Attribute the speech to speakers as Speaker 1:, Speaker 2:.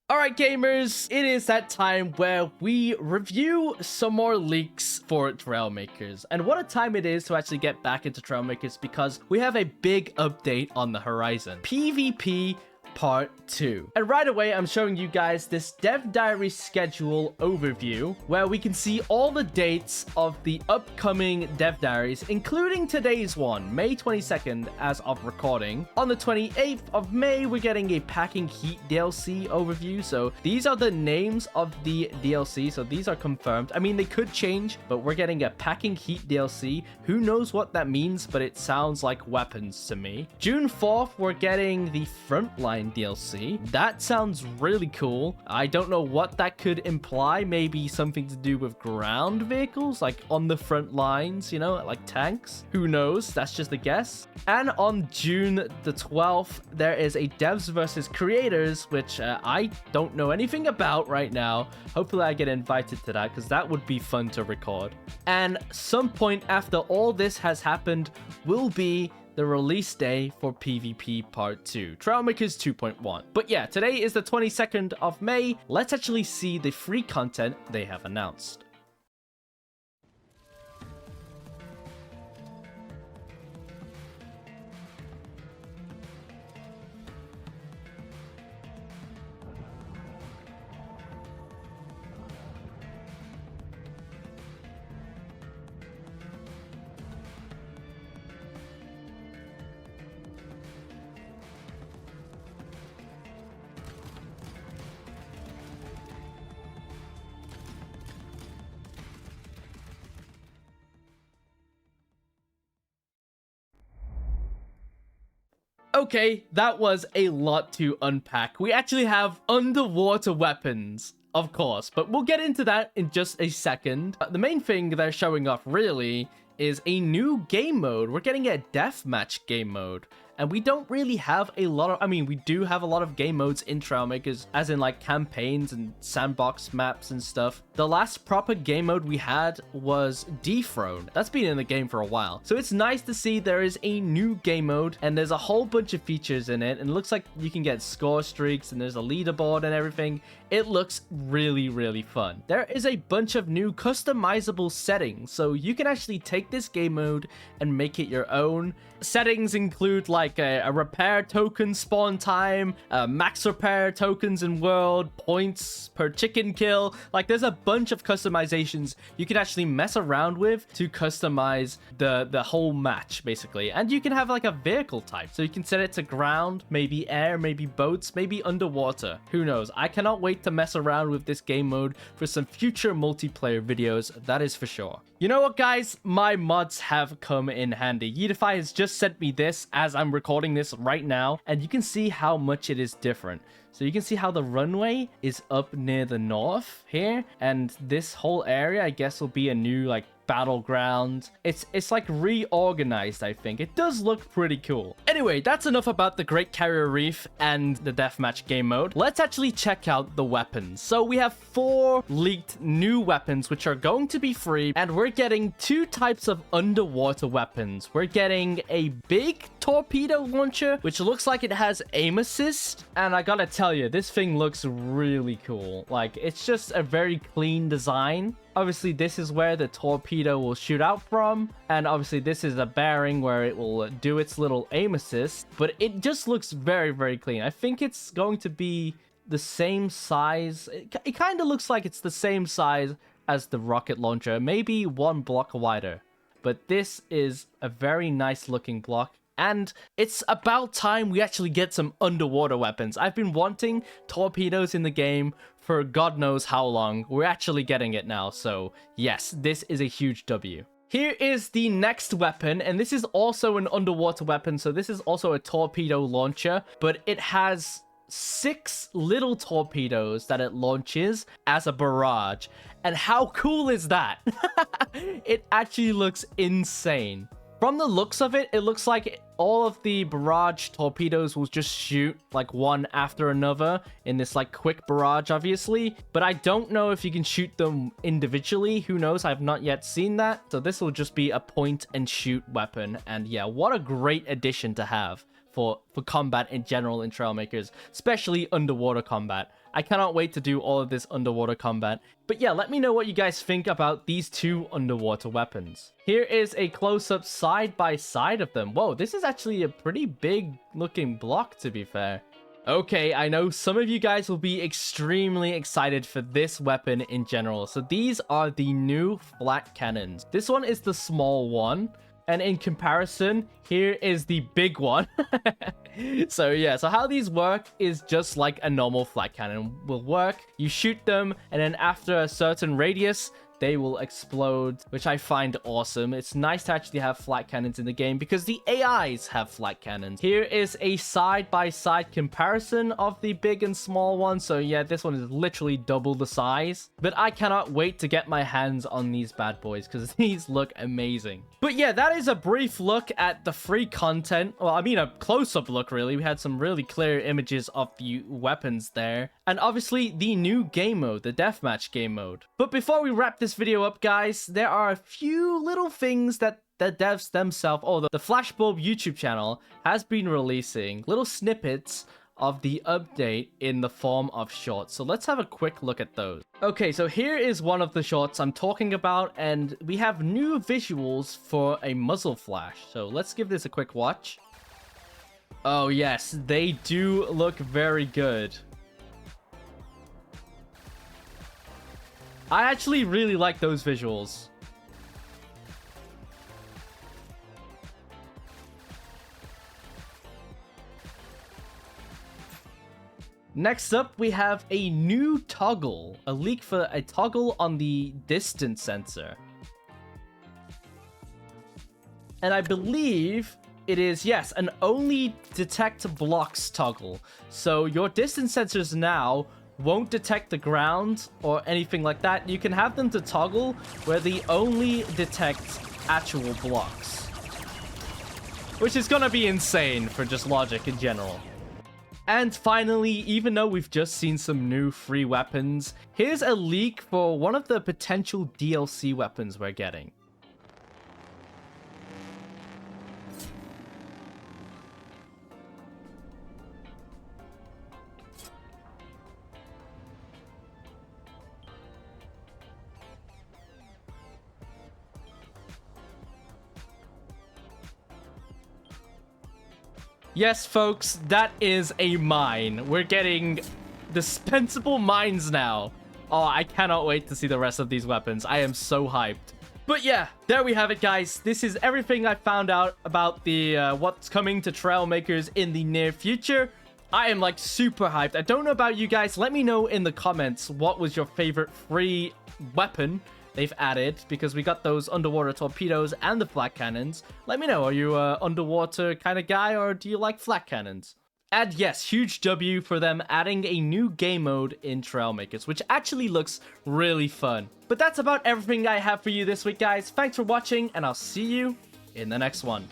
Speaker 1: Alright gamers, it is that time where we review some more leaks for Trailmakers. And what a time it is to actually get back into Trailmakers because we have a big update on the horizon. PvP Part 2. And right away, I'm showing you guys this Dev Diary schedule overview where we can see all the dates of the upcoming Dev Diaries, including today's one, May 22nd as of recording. On the 28th of May, we're getting a Packing Heat DLC overview. So these are the names of the DLC. So these are confirmed. I mean, they could change, but we're getting a Packing Heat DLC. Who knows what that means, but it sounds like weapons to me. June 4th, we're getting the Frontline DLC. That sounds really cool. I don't know what that could imply. Maybe something to do with ground vehicles, like on the front lines, you know, like tanks. Who knows? That's just a guess. And on June the 12th, there is a Devs versus Creators, which I don't know anything about right now. Hopefully I get invited to that because that would be fun to record. And some point after all this has happened will be the release day for PvP Part 2, Trailmakers 2.1. But yeah, today is the 22nd of May. Let's actually see the free content they have announced. Okay, that was a lot to unpack. We actually have underwater weapons, of course, but we'll get into that in just a second. The main thing they're showing off really is a new game mode. We're getting a deathmatch game mode. And we don't really have a lot of, I mean, we do have a lot of game modes in Trailmakers, as in like campaigns and sandbox maps and stuff. The last proper game mode we had was Dethrone. That's been in the game for a while. So it's nice to see there is a new game mode and there's a whole bunch of features in it. And it looks like you can get score streaks and there's a leaderboard and everything. It looks really, really fun. There is a bunch of new customizable settings. So you can actually take this game mode and make it your own. Settings include like a repair token spawn time, max repair tokens in world, points per chicken kill. Like there's a bunch of customizations you can actually mess around with to customize the whole match basically. And you can have like a vehicle type. So you can set it to ground, maybe air, maybe boats, maybe underwater. Who knows? I cannot wait to mess around with this game mode for some future multiplayer videos, that is for sure. You know what guys? My mods have come in handy. Yzuei has just sent me this as I'm recording this right now, and you can see how much it is different. So you can see how the runway is up near the north here, and this whole area I guess will be a new like battleground. It's like reorganized, I think. It does look pretty cool. Anyway, that's enough about the Great Carrier Reef and the deathmatch game mode. Let's actually check out the weapons. So we have 4 leaked new weapons which are going to be free, and we're getting 2 types of underwater weapons. We're getting a big torpedo launcher which looks like it has aim assist, and I gotta tell you, this thing looks really cool. Like it's just a very clean design. Obviously, this is where the torpedo will shoot out from. And obviously, this is a bearing where it will do its little aim assist. But it just looks very, very clean. I think it's going to be the same size. It kind of looks like it's the same size as the rocket launcher. Maybe 1 block wider. But this is a very nice looking block. And it's about time we actually get some underwater weapons. I've been wanting torpedoes in the game for God knows how long. We're actually getting it now, so yes, this is a huge W. Here is the next weapon, and this is also an underwater weapon, so this is also a torpedo launcher, but it has 6 little torpedoes that it launches as a barrage. And how cool is that? It actually looks insane. From the looks of it, it looks like all of the barrage torpedoes will just shoot like one after another in this like quick barrage, obviously. But I don't know if you can shoot them individually. Who knows? I've not yet seen that. So this will just be a point and shoot weapon. And yeah, what a great addition to have for combat in general in Trailmakers, especially underwater combat. I cannot wait to do all of this underwater combat. But yeah, let me know what you guys think about these two underwater weapons. Here is a close-up side by side of them. Whoa, this is actually a pretty big looking block, to be fair. Okay, I know some of you guys will be extremely excited for this weapon in general. So these are the new flat cannons. This one is the small one. And in comparison, here is the big one. So yeah, so how these work is just like a normal flat cannon will work. You shoot them, and then after a certain radius, they will explode, which I find awesome. It's nice to actually have flat cannons in the game because the AIs have flat cannons. Here is a side-by-side comparison of the big and small one. So yeah, this one is literally double the size. But I cannot wait to get my hands on these bad boys because these look amazing. But yeah, that is a brief look at the free content. Well, I mean a close-up look, really. We had some really clear images of the weapons there. And obviously, the new game mode, the deathmatch game mode. But before we wrap this video up, guys, there are a few little things that the devs themselves, the Flashbulb YouTube channel has been releasing little snippets of the update in the form of shorts. So let's have a quick look at those. Okay, so here is one of the shorts I'm talking about, and we have new visuals for a muzzle flash. So let's give this a quick watch. Oh yes, they do look very good. I actually really like those visuals. Next up, we have a new toggle, a leak for a toggle on the distance sensor. And I believe it is, yes, an only detect blocks toggle. So your distance sensors now won't detect the ground or anything like that. You can have them to toggle where they only detect actual blocks, which is gonna be insane for just logic in general. And finally, even though we've just seen some new free weapons, here's a leak for one of the potential DLC weapons we're getting. Yes, folks, that is a mine. We're getting dispensable mines now. Oh, I cannot wait to see the rest of these weapons. I am so hyped. But yeah, there we have it, guys. This is everything I found out about the what's coming to Trailmakers in the near future. I am like super hyped. I don't know about you guys. Let me know in the comments what was your favorite free weapon they've added, because we got those underwater torpedoes and the flat cannons. Let me know, are you a underwater kind of guy, or do you like flat cannons? And yes, huge W for them adding a new game mode in Trailmakers, which actually looks really fun. But that's about everything I have for you this week, guys. Thanks for watching, and I'll see you in the next one.